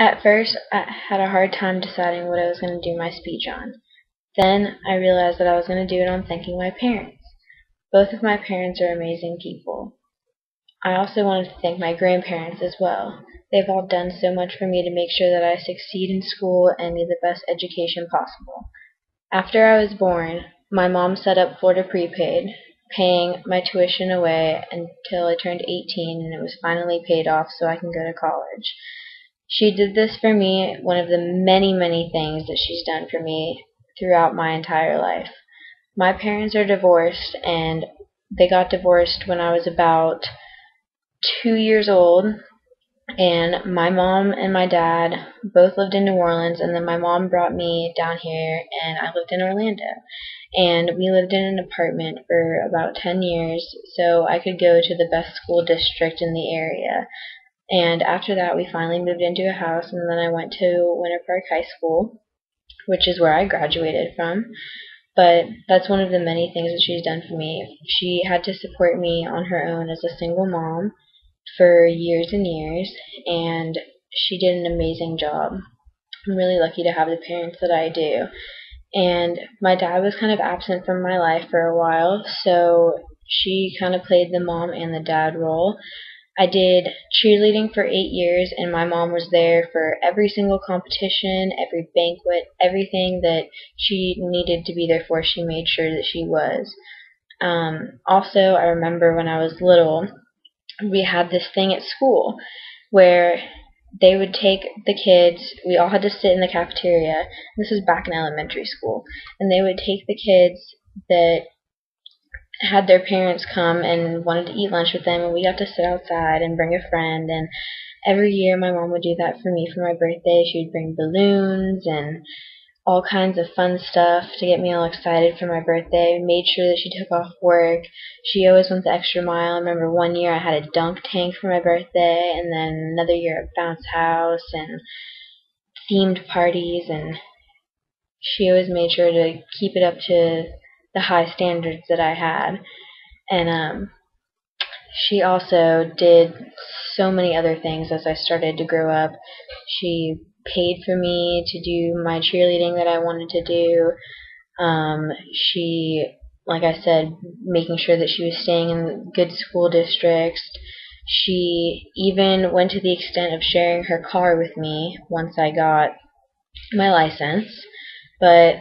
At first, I had a hard time deciding what I was going to do my speech on. Then I realized that I was going to do it on thanking my parents. Both of my parents are amazing people. I also wanted to thank my grandparents as well. They've all done so much for me to make sure that I succeed in school and get the best education possible. After I was born, my mom set up Florida Prepaid, paying my tuition away until I turned 18 and it was finally paid off so I can go to college. She did this for me, one of the many, many things that she's done for me throughout my entire life. My parents are divorced, and they got divorced when I was about 2 years old, and my mom and my dad both lived in New Orleans, and then my mom brought me down here, and I lived in Orlando. And we lived in an apartment for about 10 years, so I could go to the best school district in the area. And after that, we finally moved into a house, and then I went to Winter Park High School, which is where I graduated from. But that's one of the many things that she's done for me. She had to support me on her own as a single mom for years and years, and she did an amazing job. I'm really lucky to have the parents that I do. And my dad was kind of absent from my life for a while, so she kind of played the mom and the dad role. I did cheerleading for 8 years, and my mom was there for every single competition, every banquet, everything that she needed to be there for. She made sure that she was. Also, I remember when I was little, we had this thing at school where they would take the kids, we all had to sit in the cafeteria. This was back in elementary school. And they would take the kids that had their parents come and wanted to eat lunch with them, and we got to sit outside and bring a friend. And every year my mom would do that for me for my birthday. She would bring balloons and all kinds of fun stuff to get me all excited for my birthday. Made sure that she took off work. She always went the extra mile. I remember one year I had a dunk tank for my birthday, and then another year a bounce house and themed parties, and she always made sure to keep it up to the high standards that I had. And she also did so many other things as I started to grow up. She paid for me to do my cheerleading that I wanted to do. She, like I said, making sure that she was staying in good school districts. She even went to the extent of sharing her car with me once I got my license. But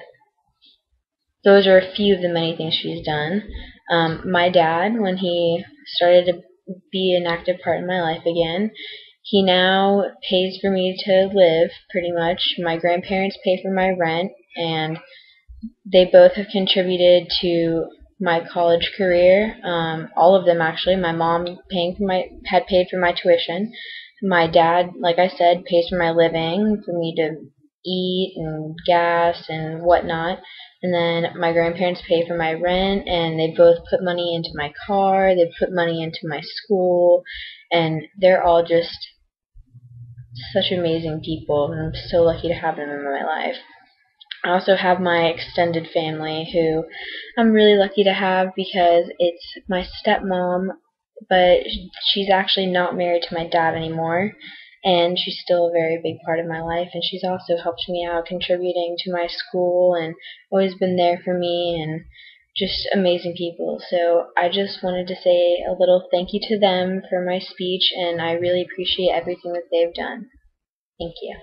those are a few of the many things she's done. My dad, when he started to be an active part in my life again, he now pays for me to live, pretty much. My grandparents pay for my rent, and they both have contributed to my college career. All of them, actually. My mom had paid for my tuition. My dad, like I said, pays for my living, for me to eat and gas and whatnot. And then my grandparents pay for my rent, and they both put money into my car, they put money into my school, and they're all just such amazing people, and I'm so lucky to have them in my life. I also have my extended family, who I'm really lucky to have because it's my stepmom, but she's actually not married to my dad anymore, and she's still a very big part of my life, and she's also helped me out contributing to my school and always been there for me, and just amazing people. So I just wanted to say a little thank you to them for my speech, and I really appreciate everything that they've done. Thank you.